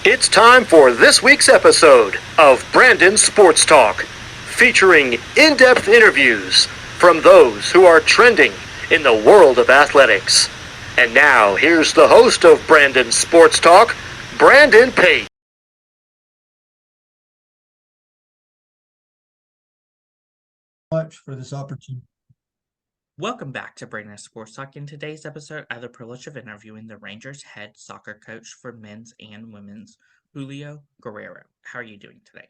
It's time for this week's episode of Brandon Sports Talk, featuring in-depth interviews from those who are trending in the world of athletics. And now, here's the host of Brandon Sports Talk, Brandon Pate. Much for this opportunity. Welcome back to Brandon Sports Talk. In today's episode, I have the privilege of interviewing the Rangers head soccer coach for men's and women's, Julio Guerrero. How are you doing today?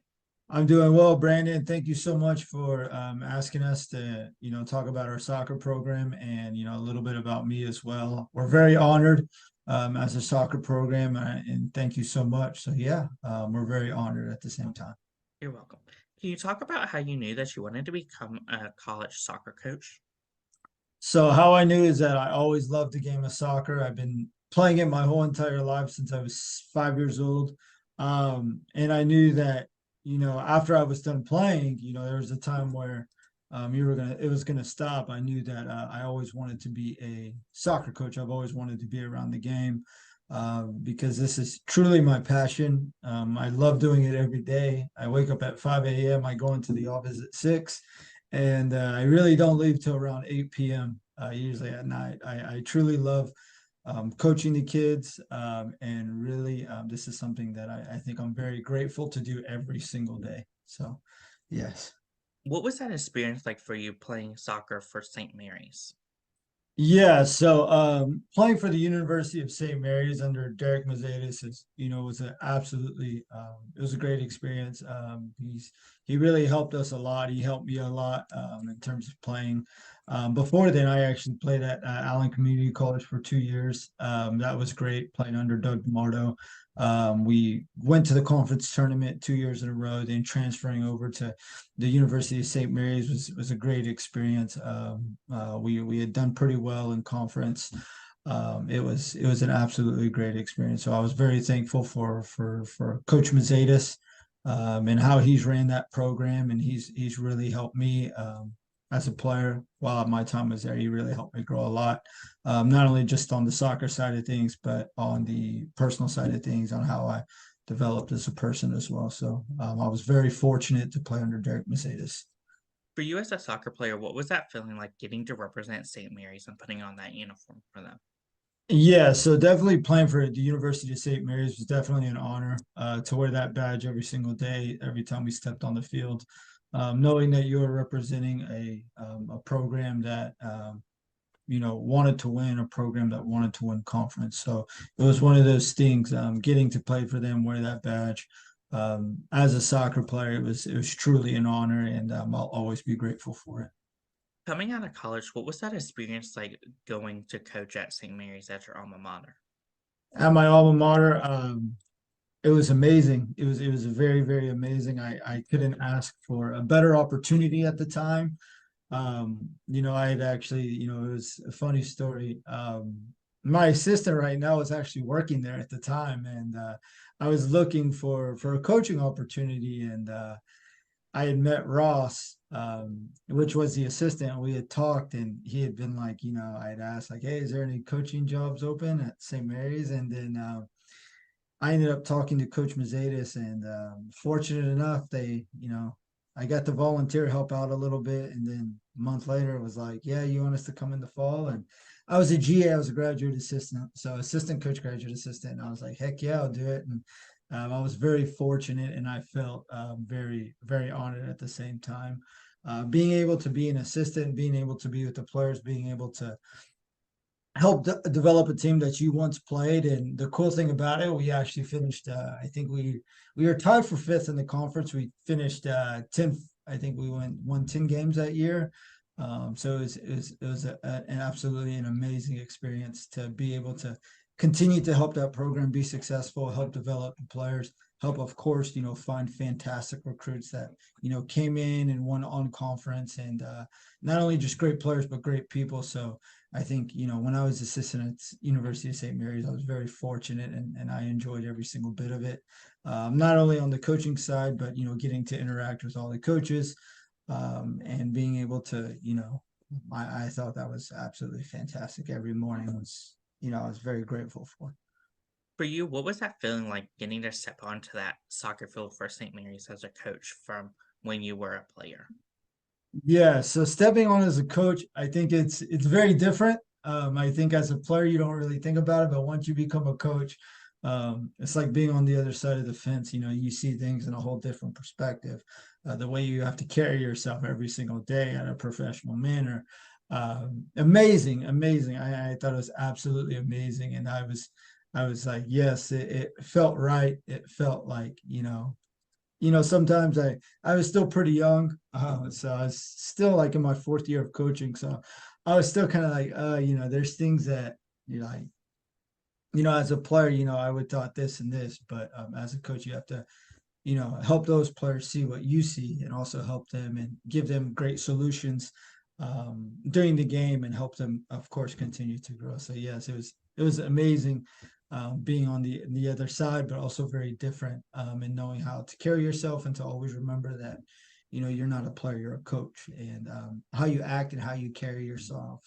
I'm doing well, Brandon. Thank you so much for asking us to, talk about our soccer program and, a little bit about me as well. We're very honored as a soccer program, and thank you so much. So, yeah, we're very honored at the same time. You're welcome. Can you talk about how you knew that you wanted to become a college soccer coach? So how I knew is that I always loved the game of soccer. I've been playing it my whole entire life since I was 5 years old. And I knew that, after I was done playing, there was a time where it was gonna stop. I knew that I always wanted to be a soccer coach. I've always wanted to be around the game because this is truly my passion. I love doing it every day. I wake up at 5 a.m. I go into the office at 6, and I really don't leave till around 8 p.m. Usually at night. I truly love coaching the kids, and really this is something that I think I'm very grateful to do every single day. So, yes. What was that experience like for you playing soccer for St. Mary's? Yeah, so playing for the University of St. Mary's under Derek Mazetis was an absolutely it was a great experience. He really helped us a lot. He helped me a lot in terms of playing. Before then, I actually played at Allen Community College for 2 years. That was great playing under Doug DeMardo. We went to the conference tournament 2 years in a row. Then transferring over to the University of St. Mary's was a great experience. We had done pretty well in conference. It was an absolutely great experience. So I was very thankful for Coach Mazetis and how he's ran that program, and he's really helped me as a player while my time was there. He really helped me grow a lot, not only just on the soccer side of things, but on the personal side of things, on how I developed as a person as well. So I was very fortunate to play under Derek Mercedes. For you as a soccer player, what was that feeling like getting to represent St. Mary's and putting on that uniform for them? Yeah, so definitely playing for the University of St. Mary's was definitely an honor to wear that badge every single day, every time we stepped on the field. Knowing that you were representing a program that wanted to win, a program that wanted to win conference. So it was one of those things. Getting to play for them, wear that badge. As a soccer player, it was truly an honor, and I'll always be grateful for it. Coming out of college, what was that experience like going to coach at St. Mary's at your alma mater? At my alma mater, it was amazing. It was very, very amazing. I couldn't ask for a better opportunity at the time. I had actually, it was a funny story. My assistant right now is actually working there at the time, and I was looking for a coaching opportunity, and I had met Ross, which was the assistant. We had talked, and he had been like, I had asked like, "Hey, is there any coaching jobs open at St. Mary's?" And then I ended up talking to Coach Mazetis, and fortunate enough, I got to volunteer help out a little bit, and then a month later, it was like, "Yeah, you want us to come in the fall?" And I was a GA, I was a graduate assistant, so assistant coach, graduate assistant, and I was like, "Heck yeah, I'll do it." And I was very fortunate, and I felt very, very honored at the same time. Being able to be an assistant, being able to be with the players, being able to help develop a team that you once played. And the cool thing about it, we actually finished. I think we were tied for fifth in the conference. We finished 10th. I think we won 10 games that year. So it was an absolutely an amazing experience to be able to continue to help that program be successful, help develop the players, help, of course, find fantastic recruits that came in and won on conference, and not only just great players but great people. So I think, when I was assistant at University of St. Mary's, I was very fortunate, and I enjoyed every single bit of it. Not only on the coaching side, but, getting to interact with all the coaches, and being able to, I thought that was absolutely fantastic. Every morning was, I was very grateful for. For you, what was that feeling like getting to step onto that soccer field for St. Mary's as a coach from when you were a player? Yeah, so stepping on as a coach, I think it's very different. I think as a player, you don't really think about it, but once you become a coach, it's like being on the other side of the fence. You know, you see things in a whole different perspective. The way you have to carry yourself every single day in a professional manner. Amazing, amazing. I thought it was absolutely amazing, and I was like, yes, it felt right. It felt like, sometimes I was still pretty young, so I was still like in my fourth year of coaching. So I was still kind of like, there's things that like, as a player, I would thought this and this, but as a coach, you have to, help those players see what you see, and also help them and give them great solutions during the game, and help them, of course, continue to grow. So yes, it was amazing being on the other side, but also very different, and knowing how to carry yourself, and to always remember that you're not a player, you're a coach, and how you act and how you carry yourself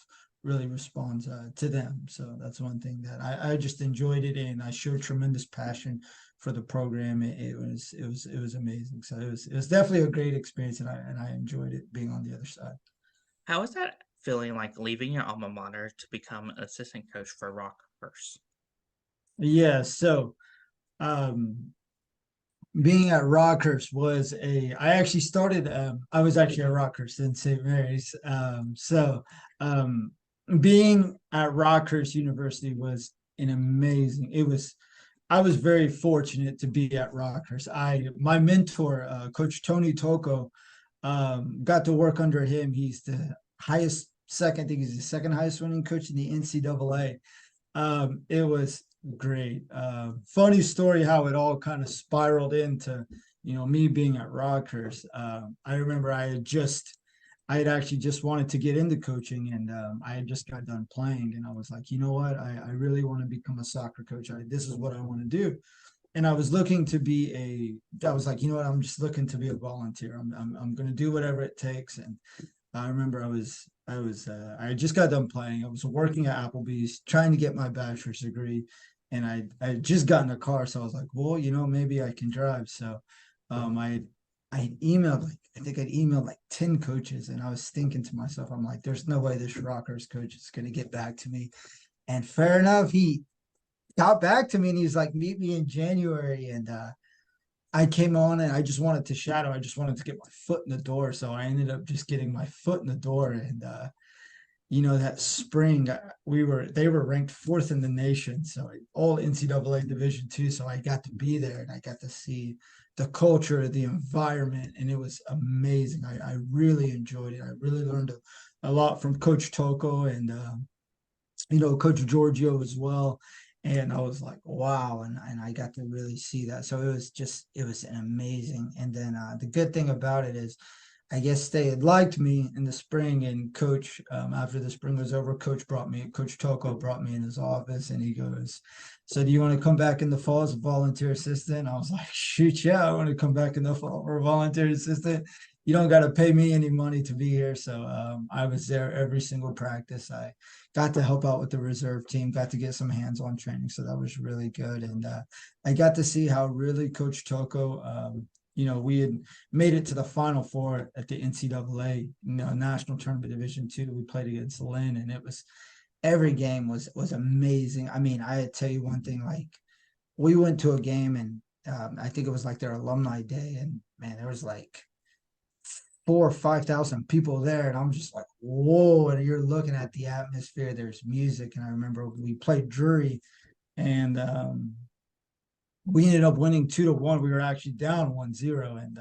really responds to them. So that's one thing that I just enjoyed it, and I showed tremendous passion for the program. It was amazing. So it was definitely a great experience, and I enjoyed it being on the other side. How was that feeling like leaving your alma mater to become an assistant coach for Rockhurst? Yeah, so um being at Rockhurst I actually started, I was actually at Rockhurst in St. Mary's. Being at Rockhurst University was an amazing, I was very fortunate to be at Rockhurst. My mentor, Coach Tony Toko, got to work under him. He's the I think he's the second highest winning coach in the NCAA. It was great. Funny story how it all kind of spiraled into, me being at Rockhurst. I remember I had actually just wanted to get into coaching, and I had just got done playing, and I was like, you know what, I really want to become a soccer coach. This is what I want to do. And I was looking to I was like, you know what, I'm just looking to be a volunteer. I'm going to do whatever it takes. And I remember I just got done playing. I was working at Applebee's trying to get my bachelor's degree, and I just got in a car, so I was like, well, maybe I can drive. So I emailed I think I'd emailed like 10 coaches, and I was thinking to myself, I'm like, there's no way this Rockers coach is gonna get back to me. And fair enough, he got back to me, and he was like, meet me in January. And I came on, and I just wanted to shadow. I just wanted to get my foot in the door. So I ended up just getting my foot in the door. And that spring, they were ranked fourth in the nation, so all NCAA Division II. So I got to be there, and I got to see the culture, the environment, and it was amazing. I really enjoyed it. I really learned a lot from Coach Toko, and Coach Giorgio as well. And I was like, wow. And I got to really see that. So it was an amazing. And then the good thing about it is, I guess they had liked me in the spring, and after the spring was over, Coach Toko brought me in his office, and he goes, so do you want to come back in the fall as a volunteer assistant? I was like, shoot, yeah, I want to come back in the fall for a volunteer assistant. You don't got to pay me any money to be here. So I was there every single practice. I got to help out with the reserve team, got to get some hands-on training. So that was really good. And I got to see how really Coach Toko, we had made it to the Final Four at the NCAA, National Tournament Division II. We played against Lynn, and every game was amazing. I mean, I tell you one thing, like we went to a game, and I think it was like their alumni day, and man, there was like 4 or 5 thousand people there, and I'm just like, whoa! And you're looking at the atmosphere. There's music, and I remember we played Drury, and we ended up winning 2-1. We were actually down 1-0, and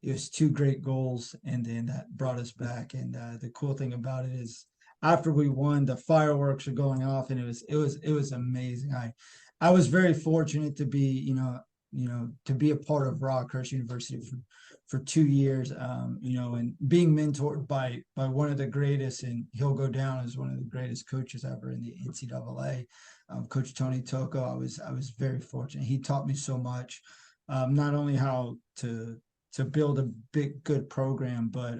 it was two great goals, and then that brought us back. And the cool thing about it is, after we won, the fireworks were going off, and it was amazing. I was very fortunate to be, to be a part of Rockhurst University for 2 years, and being mentored by one of the greatest, and he'll go down as one of the greatest coaches ever in the NCAA, Coach Tony Toko. I was very fortunate. He taught me so much, not only how to build a big good program, but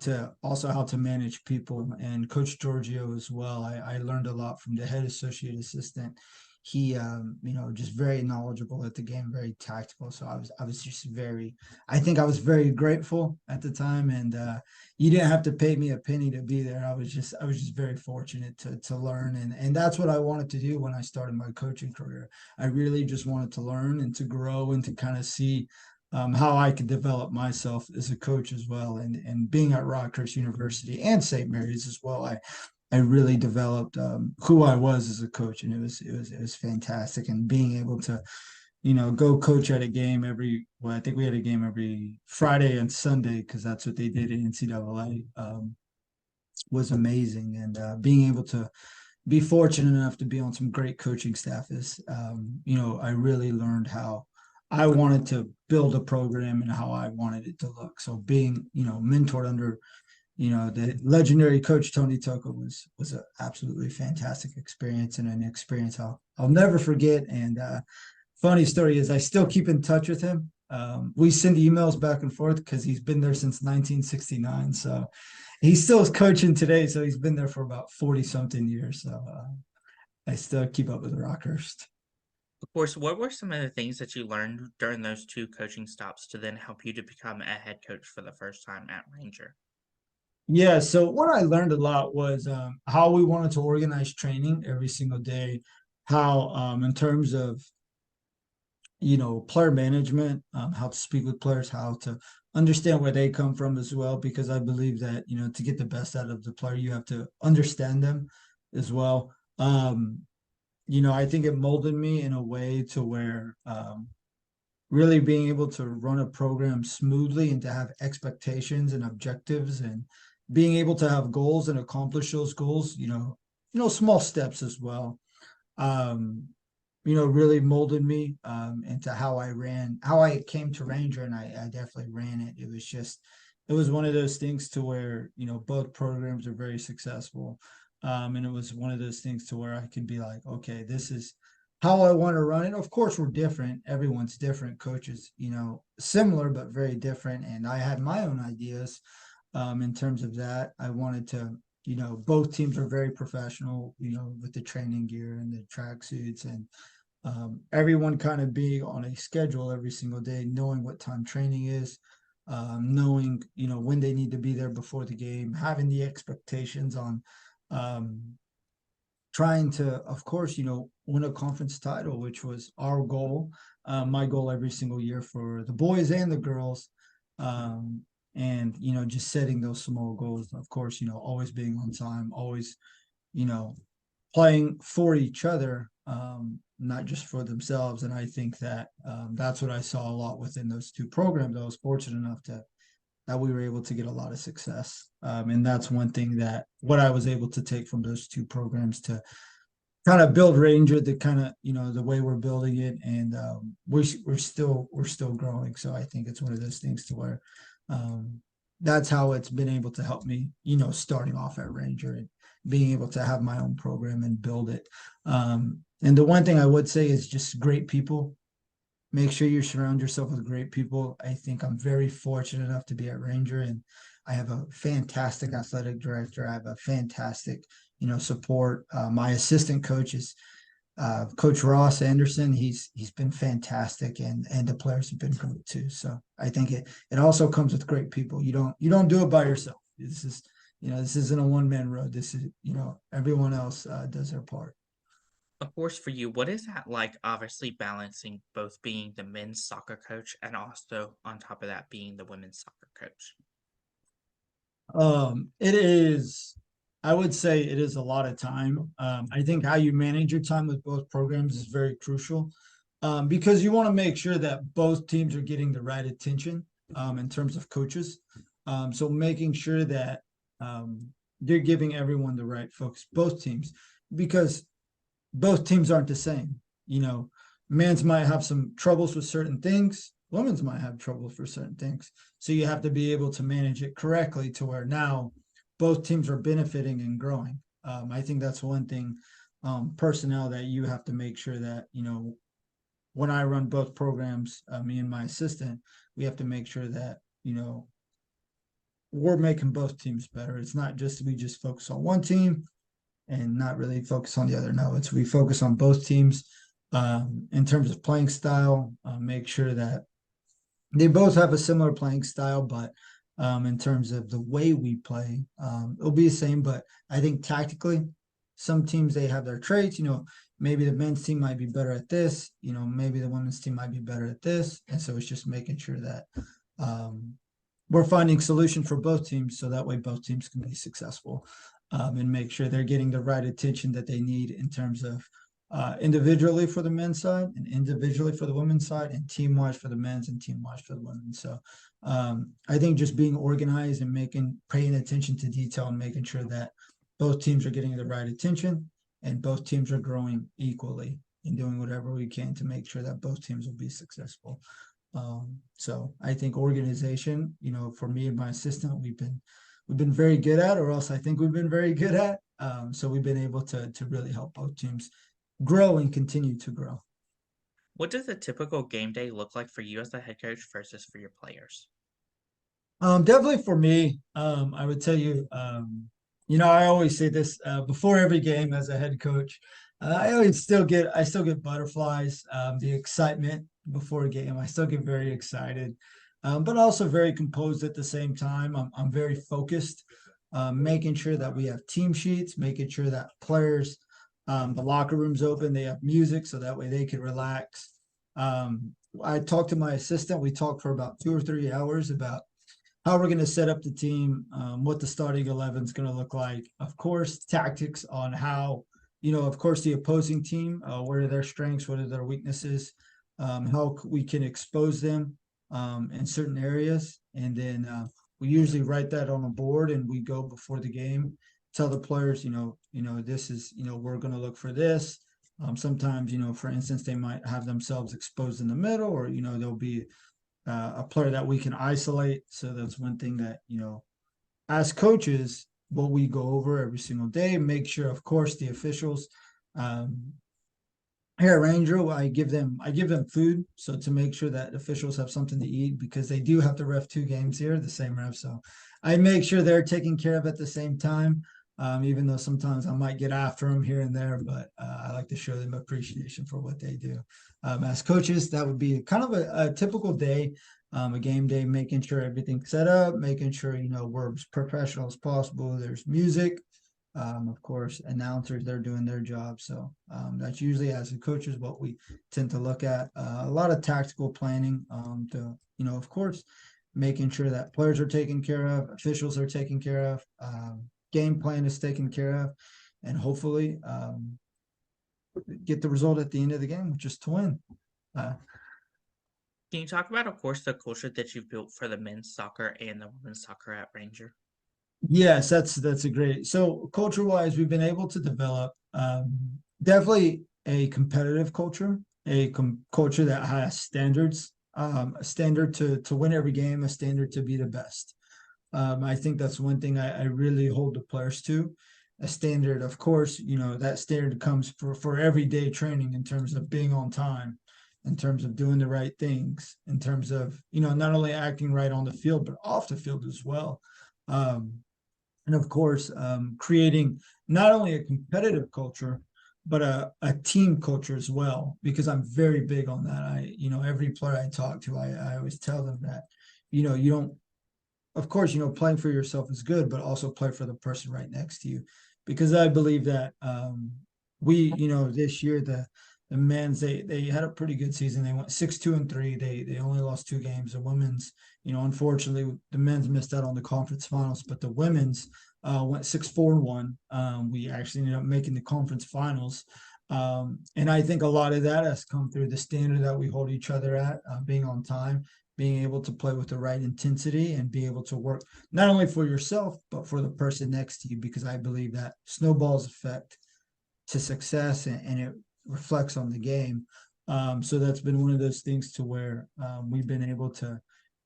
to also how to manage people. And Coach Giorgio as well. I learned a lot from the head associate assistant. he just very knowledgeable at the game, very tactical. So I was just I think I was very grateful at the time, and you didn't have to pay me a penny to be there. I was just very fortunate to learn, and that's what I wanted to do when I started my coaching career. I really just wanted to learn and to grow and to kind of see how I could develop myself as a coach as well. And being at Rockhurst University and St. Mary's as well, I really developed who I was as a coach, and it was fantastic. And being able to, go coach at a game I think we had a game every Friday and Sunday because that's what they did in NCAA, was amazing. And being able to be fortunate enough to be on some great coaching staff is, I really learned how I wanted to build a program and how I wanted it to look. So being, mentored under the legendary coach Tony Toko was an absolutely fantastic experience, and an experience I'll never forget. And funny story is I still keep in touch with him. We send emails back and forth because he's been there since 1969. So he still is coaching today. So he's been there for about 40 something years. So I still keep up with Rockhurst. Of course, what were some of the things that you learned during those two coaching stops to then help you to become a head coach for the first time at Ranger? Yeah, so what I learned a lot was how we wanted to organize training every single day, how in terms of player management, how to speak with players, how to understand where they come from as well, because I believe that to get the best out of the player, you have to understand them as well. I think it molded me in a way to where really being able to run a program smoothly and to have expectations and objectives, and being able to have goals and accomplish those goals, small steps as well. Um, really molded me into how I came to Ranger, and I definitely ran it. It was one of those things to where, both programs are very successful. And it was one of those things to where I could be like, okay, this is how I want to run it. Of course, we're different. Everyone's different. Coaches, similar, but very different. And I had my own ideas in terms of that. I wanted to, both teams are very professional, with the training gear and the track suits, and everyone kind of being on a schedule every single day, knowing what time training is, knowing, when they need to be there before the game, having the expectations on um, trying to, of course, win a conference title, which was our goal, my goal every single year for the boys and the girls. And, just setting those small goals, of course, always being on time, always, you know, playing for each other, not just for themselves. And I think that that's what I saw a lot within those two programs. I was fortunate enough that we were able to get a lot of success. And that's one thing that what I was able to take from those two programs to kind of build Ranger, the kind of, the way we're building it. And we're still growing. So I think it's one of those things to where that's how it's been able to help me, starting off at Ranger and being able to have my own program and build it. And the one thing I would say is just great people. Make sure you surround yourself with great people. I think I'm very fortunate enough to be at Ranger, and I have a fantastic athletic director. I have a fantastic, support. My assistant coach is Coach Ross Anderson. He's been fantastic, and the players have been great too. So I think it also comes with great people. You don't do it by yourself. This isn't a one-man road. This is, everyone else does their part. Of course, for you, what is that like, obviously balancing both being the men's soccer coach and also on top of that being the women's soccer coach? It is, I would say it is a lot of time. I think how you manage your time with both programs is very crucial, because you want to make sure that both teams are getting the right attention in terms of coaches. So making sure that they're giving everyone the right focus, both teams, because both teams aren't the same. Men's might have some troubles with certain things, women's might have troubles for certain things. So you have to be able to manage it correctly to where now both teams are benefiting and growing. I think that's one thing, personnel, that you have to make sure that, when I run both programs, me and my assistant, we have to make sure that, we're making both teams better. It's not just we just focus on one team and not really focus on the other. No, we focus on both teams in terms of playing style, make sure that they both have a similar playing style, but in terms of the way we play, it'll be the same. But I think tactically, some teams they have their traits. Maybe the men's team might be better at this. Maybe the women's team might be better at this, and so it's just making sure that we're finding solution for both teams, so that way both teams can be successful and make sure they're getting the right attention that they need in terms of individually for the men's side and individually for the women's side, and team wise for the men's and team wise for the women. So I think just being organized and paying attention to detail and making sure that both teams are getting the right attention and both teams are growing equally and doing whatever we can to make sure that both teams will be successful. So I think organization, for me and my assistant, we've been very good at, or else I think we've been very good at. So we've been able to really help both teams grow and continue to grow. What does a typical game day look like for you as the head coach versus for your players? Definitely for me, I would tell you, I always say this before every game as a head coach. I still get butterflies, the excitement before a game. I still get very excited, but also very composed at the same time. I'm very focused, making sure that we have team sheets, making sure that players, the locker room's open, they have music so that way they can relax. I talked to my assistant. We talked for about 2 or 3 hours about how we're going to set up the team, what the starting 11 is going to look like. Of course, tactics on how, of course, the opposing team, what are their strengths, what are their weaknesses, how we can expose them in certain areas. And then we usually write that on a board and we go before the game, tell the players, this is, we're going to look for this. Sometimes, for instance, they might have themselves exposed in the middle, or, there'll be a player that we can isolate. So that's one thing that, as coaches, what we go over every single day, make sure, of course, the officials, here at Ranger, I give them food. So to make sure that officials have something to eat, because they do have to ref 2 games here, the same ref. So I make sure they're taken care of at the same time. Even though sometimes I might get after them here and there, but I like to show them appreciation for what they do. As coaches, that would be kind of a typical day, a game day, making sure everything's set up, making sure, we're as professional as possible. There's music, of course, announcers, they're doing their job. So that's usually, as a coaches, what we tend to look at. A lot of tactical planning to, of course, making sure that players are taken care of, officials are taken care of, game plan is taken care of, and hopefully get the result at the end of the game, which is to win. Can you talk about, of course, the culture that you've built for the men's soccer and the women's soccer at Ranger? Yes, that's a great. So culture-wise, we've been able to develop definitely a competitive culture, culture that has standards, a standard to win every game, a standard to be the best. I think that's one thing I really hold the players to. A standard, of course, that standard comes for everyday training in terms of being on time, in terms of doing the right things, in terms of, not only acting right on the field, but off the field as well. And of course, creating not only a competitive culture, but a team culture as well, because I'm very big on that. Every player I talk to, I always tell them that, you don't, of course, playing for yourself is good, but also play for the person right next to you, because I believe that this year the men's they had a pretty good season. They went 6-2-3. They only lost 2 games. The women's, unfortunately, the men's missed out on the conference finals, but the women's went 6-4-1. We actually ended up making the conference finals. And I think a lot of that has come through the standard that we hold each other at, being on time, being able to play with the right intensity, and be able to work not only for yourself, but for the person next to you, because I believe that snowballs effect to success, and it reflects on the game. So that's been one of those things to where we've been able to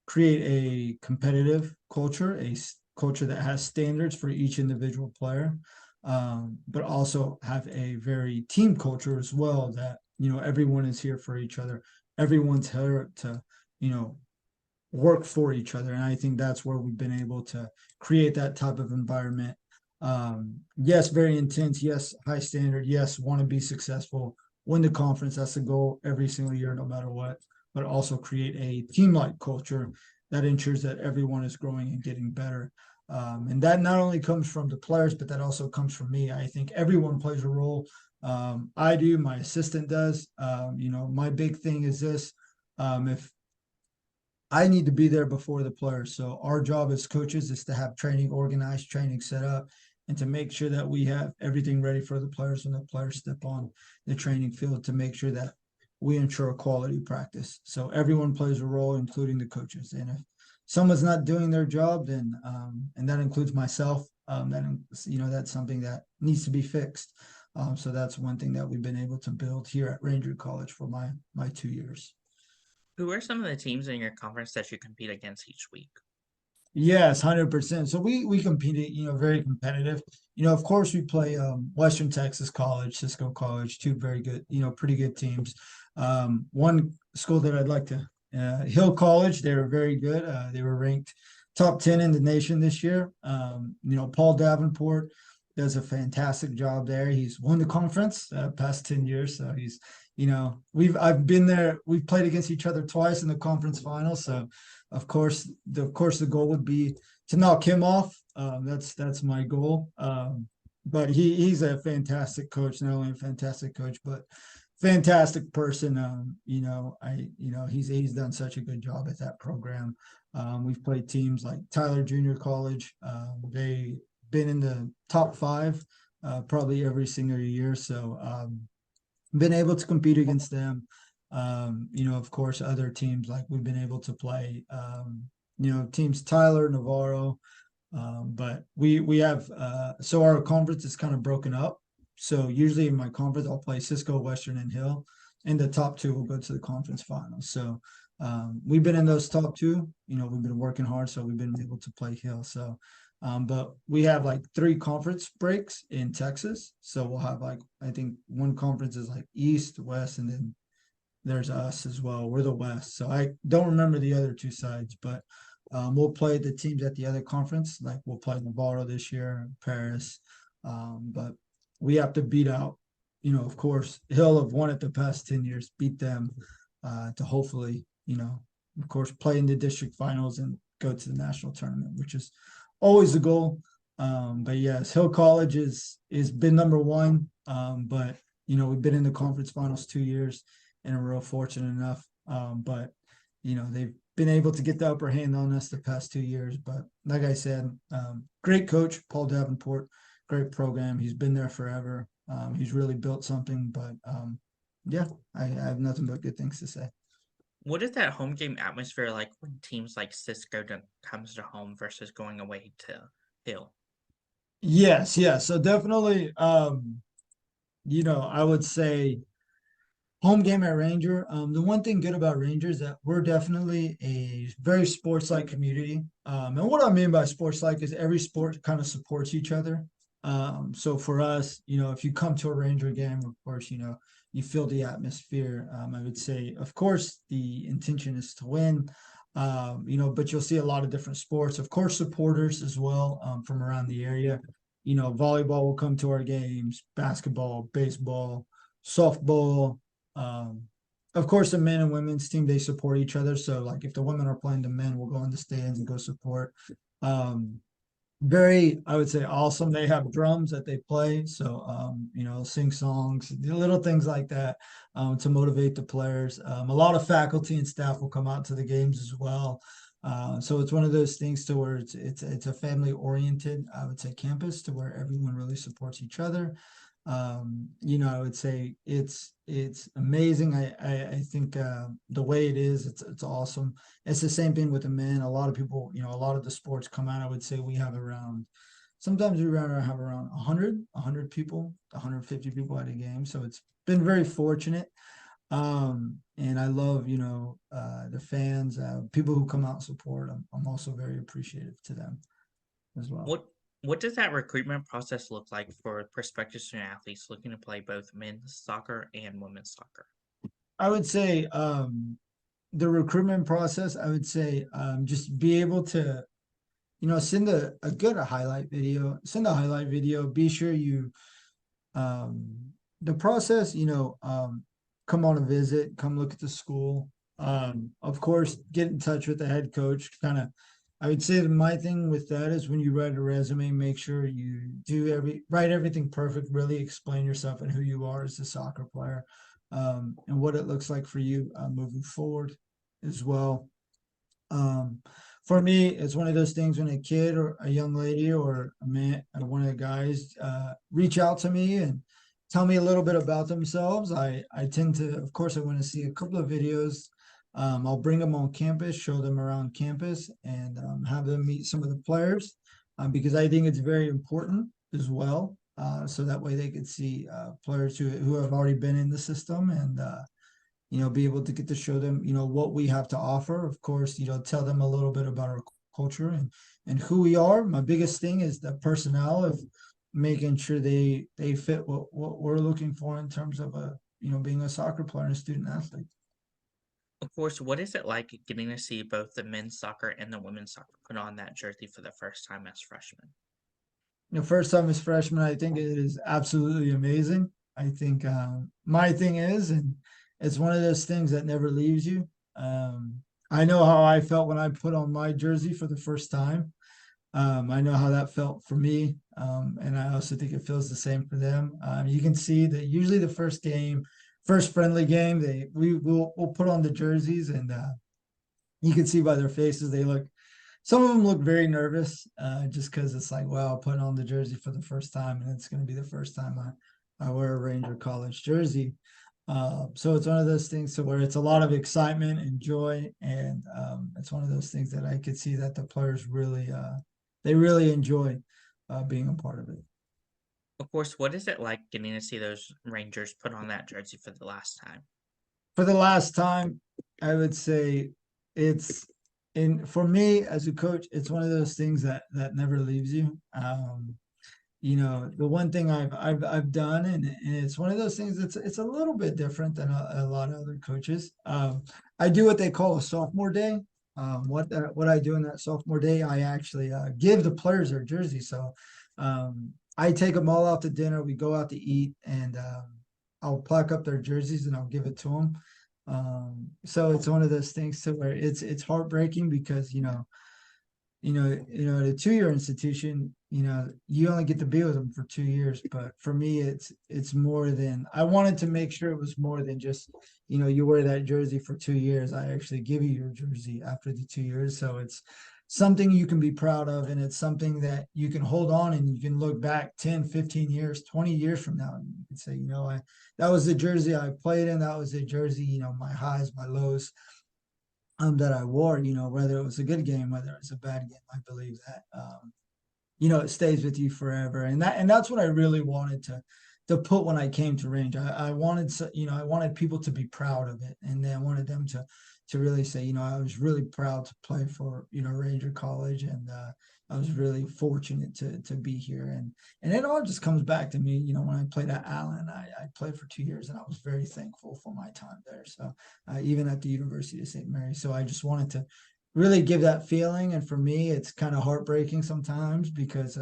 create a competitive culture, a culture that has standards for each individual player, but also have a very team culture as well, that, everyone is here for each other. Everyone's here to, work for each other. And I think that's where we've been able to create that type of environment. Yes, very intense. Yes, high standard. Yes, want to be successful, win the conference. That's the goal every single year, no matter what. But also create a team-like culture that ensures that everyone is growing and getting better. And that not only comes from the players, but that also comes from me. I think everyone plays a role. I do. My assistant does. My big thing is this: if I need to be there before the players. So our job as coaches is to have training organized, training set up, and to make sure that we have everything ready for the players when the players step on the training field to make sure that we ensure quality practice. So everyone plays a role, including the coaches. And if someone's not doing their job, then and that includes myself, that's something that needs to be fixed. So that's one thing that we've been able to build here at Ranger College for my 2 years. Who are some of the teams in your conference that you compete against each week? Yes, 100%. So we competed, very competitive. Of course we play Western Texas College, Cisco College, two very good, pretty good teams. One school that I'd like to Hill College, they were very good. They were ranked top 10 in the nation this year. Paul Davenport does a fantastic job there. He's won the conference past 10 years. So he's, I've been there, we've played against each other twice in the conference final. So of course, the goal would be to knock him off. That's my goal. But he's a fantastic coach, not only a fantastic coach, but fantastic person. He's done such a good job at that program. We've played teams like Tyler Junior College. They've been in the top five probably every single year. So been able to compete against them. Of course, other teams like we've been able to play, teams Tyler, Navarro, but we have so our conference is kind of broken up. So usually in my conference, I'll play Cisco, Western, and Hill, and the top two will go to the conference finals. So we've been in those top two. We've been working hard, so we've been able to play Hill. So, but we have like 3 conference breaks in Texas. So we'll have like I think one conference is like East, West, and then there's us as well. We're the West. So I don't remember the other two sides, but we'll play the teams at the other conference. Like we'll play Navarro this year, Paris. But we have to beat out, of course, Hill have won it the past 10 years, beat them to hopefully, of course, play in the district finals and go to the national tournament, which is always the goal. But yes, Hill College is been number one. But we've been in the conference finals 2 years and we're real fortunate enough. But they've been able to get the upper hand on us the past 2 years. But like I said, great coach, Paul Davenport, great program. He's been there forever. He's really built something. But yeah, I have nothing but good things to say. What is that home game atmosphere like when teams like Cisco comes to home versus going away to Hill? Yes, yes. So definitely, I would say home game at Ranger. The one thing good about Ranger is that we're definitely a very sports-like community. And what I mean by sports-like is every sport kind of supports each other. So for us, if you come to a Ranger game, of course, you feel the atmosphere. I would say, of course, the intention is to win. But you'll see a lot of different sports, of course, supporters as well, from around the area. Volleyball will come to our games, basketball, baseball, softball. Um, of course, the men and women's team, they support each other. So like if the women are playing the men, we'll go in the stands and go support. Um, Very, I would say awesome. They have drums that they play. So sing songs, little things like that, to motivate the players. A lot of faculty and staff will come out to the games as well. So it's one of those things to where it's a family oriented, I would say, campus to where everyone really supports each other. I would say it's amazing. I think the way it is, it's awesome. It's the same thing with the men. A lot of people, a lot of the sports come out. I would say we have around sometimes we have around 100 people, 150 people at a game. So it's been very fortunate. And I love, the fans, people who come out and support. I'm also very appreciative to them as well. What does that recruitment process look like for prospective student athletes looking to play both men's soccer and women's soccer? I would say the recruitment process, I would say just be able to send a good highlight video. Send a highlight video. Be sure you um the process, come on a visit, come look at the school. Of course, get in touch with the head coach. I would say that my thing with that is when you write a resume, make sure you write everything perfect, really explain yourself and who you are as a soccer player, and what it looks like for you moving forward as well. Um, for me, it's one of those things when a kid or a young lady or a man, one of the guys, reach out to me and tell me a little bit about themselves. I tend to, of course, I want to see a couple of videos. I'll bring them on campus, show them around campus, and have them meet some of the players, because I think it's very important as well. So that way they could see players who have already been in the system, and be able to get to show them, what we have to offer. Of course, tell them a little bit about our culture and who we are. My biggest thing is the personnel of making sure they fit what we're looking for in terms of being a soccer player and a student athlete. Of course, what is it like getting to see both the men's soccer and the women's soccer put on that jersey for the first time as freshmen? First time as freshman, I think it is absolutely amazing. I think my thing is, and it's one of those things that never leaves you. I know how I felt when I put on my jersey for the first time. I know how that felt for me, and I also think it feels the same for them. You can see that usually the first friendly game, we'll put on the jerseys, and you can see by their faces some of them look very nervous, just because it's like, wow, putting on the jersey for the first time, and it's going to be the first time I wear a Ranger College jersey. So it's one of those things to where it's a lot of excitement and joy, and it's one of those things that I could see that the players they really enjoy being a part of it. Of course, what is it like getting to see those Rangers put on that jersey for the last time? For the last time, I would say it's for me as a coach, it's one of those things that never leaves you. The one thing I've done, and it's one of those things that's it's a little bit different than a lot of other coaches. I do what they call a sophomore day. What I do in that sophomore day, I actually give the players their jersey. So I take them all out to dinner. We go out to eat, and I'll pack up their jerseys and I'll give it to them. So it's one of those things to where it's heartbreaking because at a 2-year institution, you only get to be with them for 2 years. But for me, it's more than I wanted to make sure it was more than just, you wear that jersey for 2 years. I actually give you your jersey after the 2 years. So it's something you can be proud of, and it's something that you can hold on and you can look back 10, 15 years, 20 years from now. And you can say, that was the jersey I played in. That was the jersey, my highs, my lows, that I wore, whether it was a good game, whether it was a bad game. I believe that, it stays with you forever. And that's what I really wanted to put when I came to Range. I wanted, I wanted people to be proud of it. And then I wanted them to really say, I was really proud to play for, Ranger College. And I was really fortunate to be here. And it all just comes back to me, when I played at Allen, I played for 2 years and I was very thankful for my time there. So even at the University of St. Mary. So I just wanted to really give that feeling. And for me, it's kind of heartbreaking sometimes because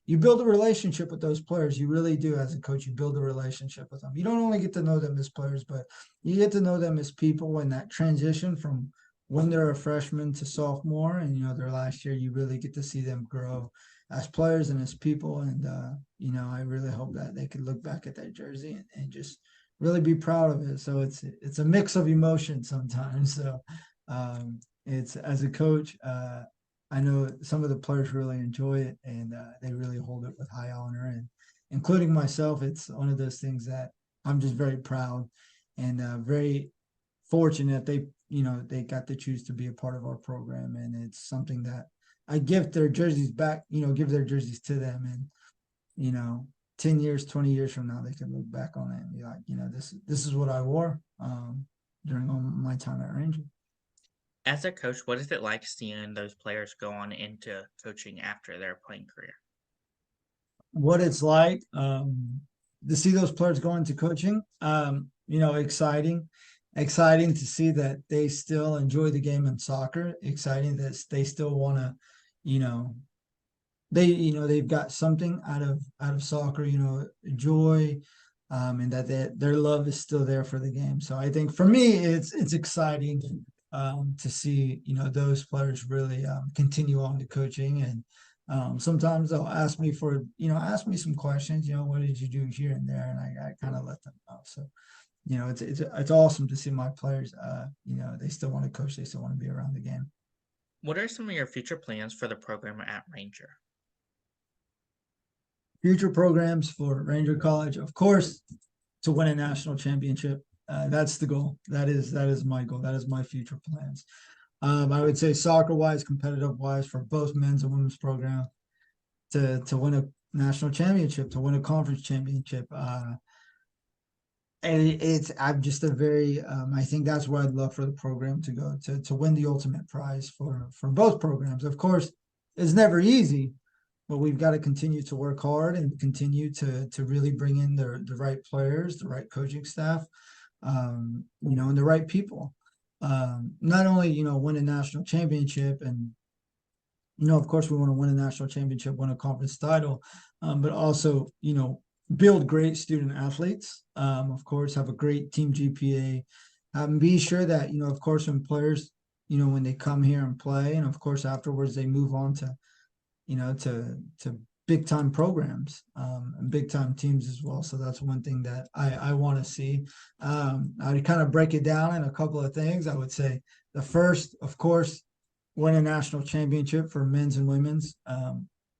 you build a relationship with those players. You really do. As a coach, you build a relationship with them. You don't only get to know them as players, but you get to know them as people. And that transition from when they're a freshman to sophomore and, their last year, you really get to see them grow as players and as people. And, I really hope that they could look back at that jersey and just really be proud of it. So it's a mix of emotions sometimes. So it's as a coach, I know some of the players really enjoy it, and they really hold it with high honor, and including myself. It's one of those things that I'm just very proud and very fortunate they got to choose to be a part of our program. And it's something that I give their jerseys back, give their jerseys to them. And 10 years, 20 years from now, they can look back on it and be like, this is what I wore during all my time at Ranger. As a coach, what is it like seeing those players go on into coaching after their playing career? What it's like to see those players go into coaching, exciting to see that they still enjoy the game in soccer, exciting that they still want to, you know, they've got something out of soccer, joy, and that their love is still there for the game. So I think for me, it's exciting to see those players really continue on to coaching, and sometimes they'll ask me ask me some questions. What did you do here and there, and I kind of let them know. So it's awesome to see my players. They still want to coach, they still want to be around the game. What are some of your future plans for the program at Ranger? Future programs for Ranger College, of course, to win a national championship. That's the goal. That is my goal. That is my future plans. I would say soccer wise, competitive wise, for both men's and women's program, to win a national championship, to win a conference championship. And I'm just a very I think that's where I'd love for the program to go, to win the ultimate prize for both programs. Of course, it's never easy, but we've got to continue to work hard and continue to really bring in the right players, the right coaching staff, and the right people. Not only win a national championship, and of course we want to win a national championship, win a conference title, but also build great student athletes. Of course, have a great team GPA. Be sure that of course, when players when they come here and play, and of course afterwards they move on to to big time programs, and big time teams as well. So that's one thing that I want to see. I kind of break it down in a couple of things. I would say the first, of course, win a national championship for men's and women's,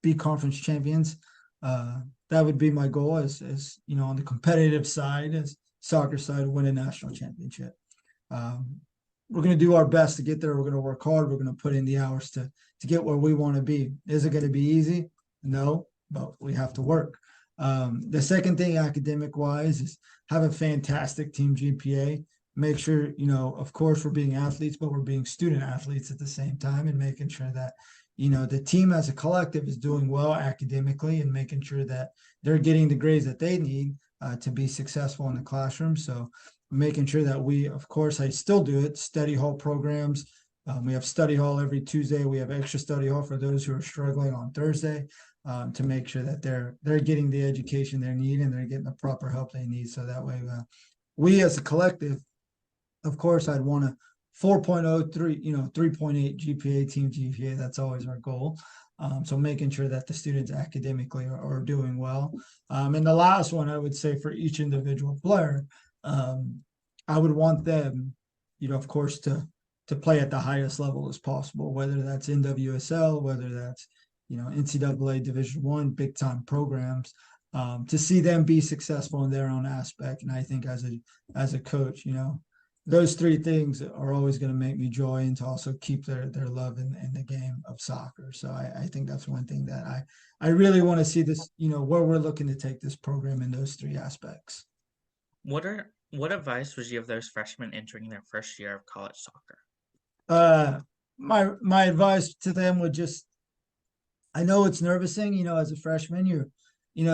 be conference champions. That would be my goal, as on the competitive side, as soccer side, win a national championship. We're going to do our best to get there. We're going to work hard. We're going to put in the hours to get where we want to be. Is it going to be easy? No, but we have to work. The second thing, academic wise, is have a fantastic team GPA. Make sure, of course, we're being athletes, but we're being student athletes at the same time, and making sure that, the team as a collective is doing well academically, and making sure that they're getting the grades that they need to be successful in the classroom. So making sure that we, of course, I still do it, study hall programs. We have study hall every Tuesday. We have extra study hall for those who are struggling on Thursday, to make sure that they're getting the education they need, and they're getting the proper help they need. So that way, we as a collective, of course, I'd want a 4.0, 3.8 GPA, team GPA. That's always our goal. So making sure that the students academically are doing well. And the last one, I would say, for each individual player, I would want them, of course, to play at the highest level as possible, whether that's NWSL, whether that's NCAA Division I, big time programs, to see them be successful in their own aspect. And I think as a coach, those three things are always going to make me joy, and to also keep their love in the game of soccer. So I think that's one thing that I really want to see this, where we're looking to take this program in those three aspects. What advice would you give those freshmen entering their first year of college soccer? My advice to them would just, I know it's nervousing, as a freshman, you're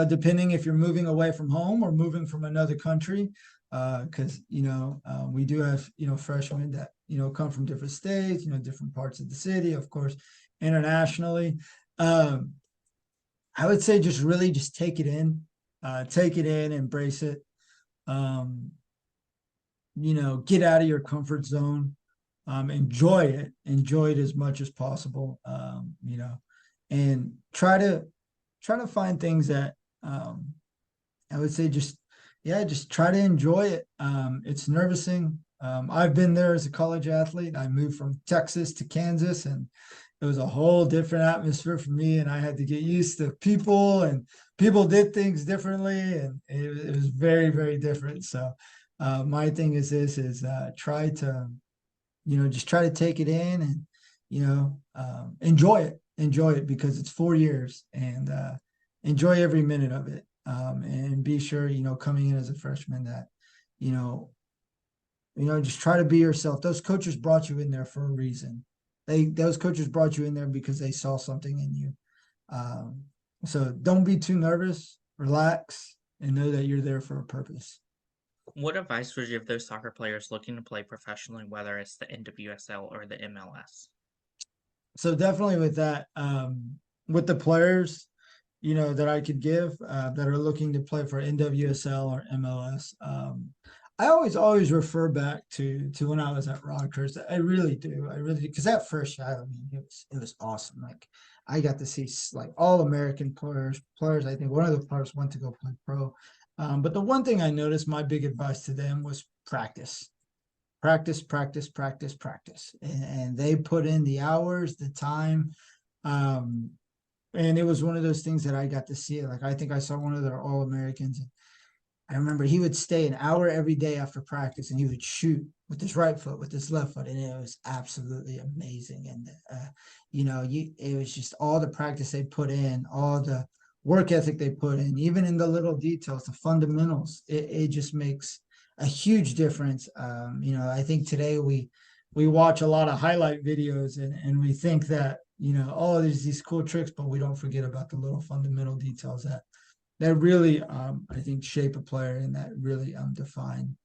depending if you're moving away from home or moving from another country, because we do have freshmen that come from different states, different parts of the city, of course, internationally. I would say just really just take it in, embrace it. Get out of your comfort zone, enjoy it as much as possible, and try to find things that, I would say just try to enjoy it. It's nervousing. I've been there as a college athlete. I moved from Texas to Kansas, and it was a whole different atmosphere for me, and I had to get used to people, and people did things differently, and it was very, very different. So my thing is try to just try to take it in, and enjoy it because it's 4 years, and enjoy every minute of it. And be sure, coming in as a freshman, that, just try to be yourself. Those coaches brought you in there for a reason. Those coaches brought you in there because they saw something in you. So don't be too nervous, relax, and know that you're there for a purpose. What advice would you give those soccer players looking to play professionally, whether it's the NWSL or the MLS? So definitely with that, with the players, that I could give that are looking to play for NWSL or MLS. I always refer back to when I was at Rockhurst. I really do. I really do. Because that first shot, I mean, it was awesome. Like I got to see like all American players. I think one of the players went to go play pro. But the one thing I noticed, my big advice to them was practice. Practice, practice, practice, practice. And they put in the hours, the time. Um, and it was one of those things that I got to see. Like I think I saw one of their All Americans. I remember he would stay an hour every day after practice, and he would shoot with his right foot, with his left foot, and it was absolutely amazing. And it was just all the practice they put in, all the work ethic they put in, even in the little details, the fundamentals. It just makes a huge difference. I think today we watch a lot of highlight videos, and we think that oh, there's these cool tricks, but we don't forget about the little fundamental details that really I think shape a player and that really define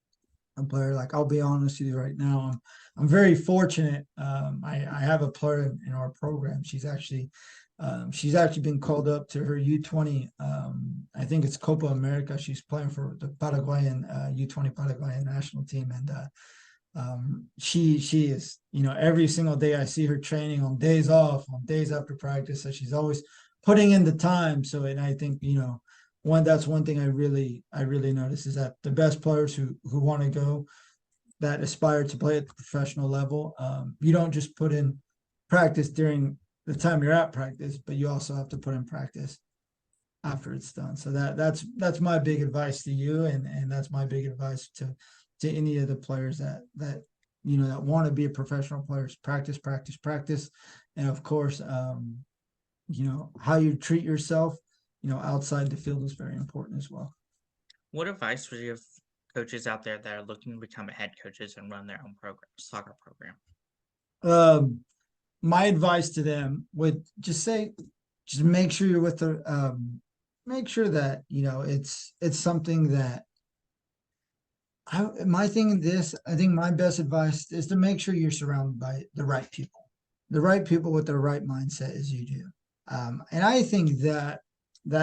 a player. Like I'll be honest with you right now, I'm very fortunate. I have a player in our program. She's actually been called up to her U20. I think it's Copa America. She's playing for the Paraguayan U20 Paraguayan national team, and she is, every single day I see her training on days off, on days after practice. So she's always putting in the time. So, and I think, that's one thing I really notice is that the best players who want to go, that aspire to play at the professional level, you don't just put in practice during the time you're at practice, but you also have to put in practice after it's done. So that's my big advice to you, and that's my big advice to any of the players that want to be a professional players. Practice, practice, practice, and of course, how you treat yourself, outside the field is very important as well. What advice would you give coaches out there that are looking to become head coaches and run their own soccer program? My advice to them would just make sure you're with make sure that it's something that my thing in this, I think my best advice is to make sure you're surrounded by the right people with the right mindset as you do. And I think that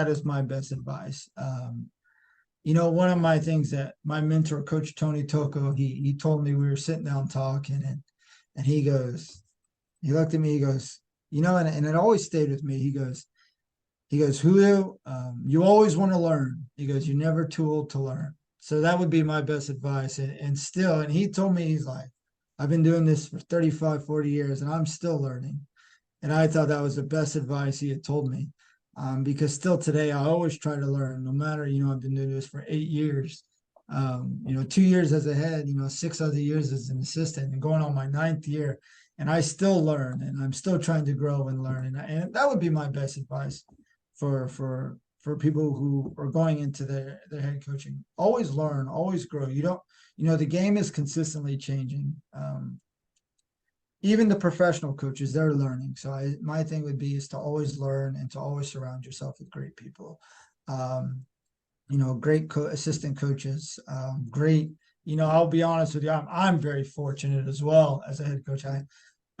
is my best advice. One of my things that my mentor, Coach Tony Toko, he told me, we were sitting down talking, and he looked at me, he goes, and it always stayed with me. He goes, Julio, you always want to learn. He goes, you're never too old to learn. So that would be my best advice. And he told me, he's like, I've been doing this for 35, 40 years, and I'm still learning. And I thought that was the best advice he had told me. Because still today, I always try to learn, no matter, I've been doing this for 8 years. 2 years as a head, 6 other years as an assistant, and going on my 9th year. And I still learn, and I'm still trying to grow and learn. And that would be my best advice for people who are going into their head coaching. Always learn, always grow. You don't, the game is consistently changing. Even the professional coaches, they're learning. So my thing would be is to always learn and to always surround yourself with great people. Great assistant coaches, great. I'll be honest with you, I'm very fortunate as well as a head coach.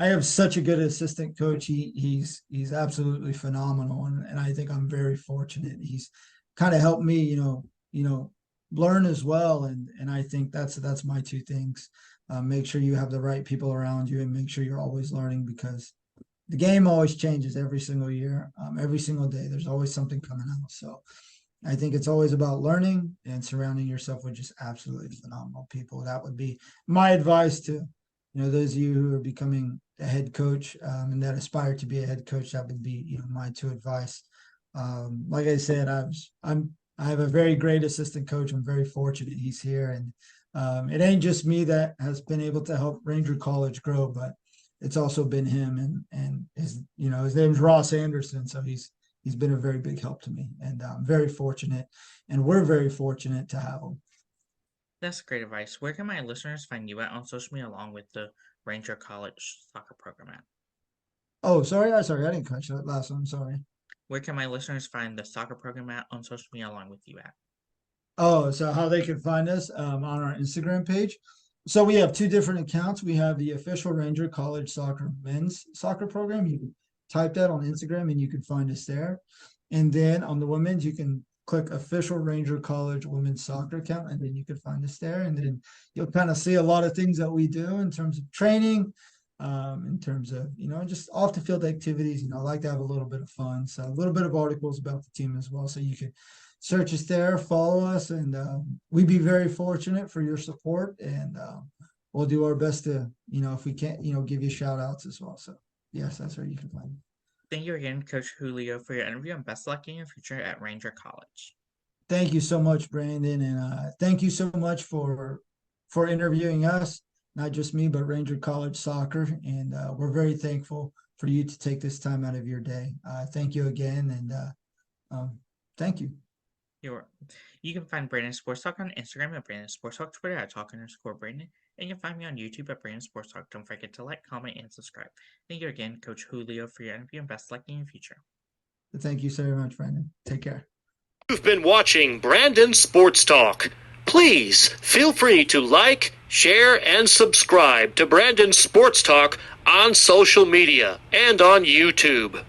I have such a good assistant coach. He's absolutely phenomenal, and I think I'm very fortunate. He's kind of helped me, learn as well, and I think that's my two things. Make sure you have the right people around you, and make sure you're always learning, because the game always changes every single year, every single day. There's always something coming out. So I think it's always about learning and surrounding yourself with just absolutely phenomenal people. That would be my advice to, those of you who are becoming a head coach, and that aspire to be a head coach. That would be, my two advice. Like I said, I have a very great assistant coach. I'm very fortunate he's here, and it ain't just me that has been able to help Ranger College grow, but it's also been him, and his name's Ross Anderson. So he's been a very big help to me, and I'm very fortunate, and we're very fortunate to have him. That's great advice. Where can my listeners find you at on social media along with the Ranger College soccer program at? Oh, sorry, I didn't catch that last one. Sorry. Where can my listeners find the soccer program at on social media along with you at? Oh, so how they can find us on our Instagram page. So we have two different accounts. We have the official Ranger College Soccer men's soccer program. You can type that on Instagram and you can find us there. And then on the women's, you can click official Ranger College women's soccer account, and then you can find us there. And then you'll kind of see a lot of things that we do in terms of training, in terms of, just off the field activities. I like to have a little bit of fun. So a little bit of articles about the team as well. So you can search us there, follow us, and we'd be very fortunate for your support. And we'll do our best to, if we can't, give you shout outs as well. So yes, that's where you can find me. Thank you again, Coach Julio, for your interview, and best luck in your future at Ranger College. Thank you so much, Brandon, and thank you so much for interviewing us, not just me, but Ranger College Soccer. And we're very thankful for you to take this time out of your day. Thank you again, and thank you. You can find Brandon Sports Talk on Instagram at Brandon Sports Talk, Twitter at Talk_Brandon, and you can find me on YouTube at Brandon Sports Talk. Don't forget to like, comment, and subscribe. Thank you again, Coach Julio, for your interview, and best luck in your future. Thank you so very much, Brandon. Take care. You've been watching Brandon Sports Talk. Please feel free to like, share, and subscribe to Brandon Sports Talk on social media and on YouTube.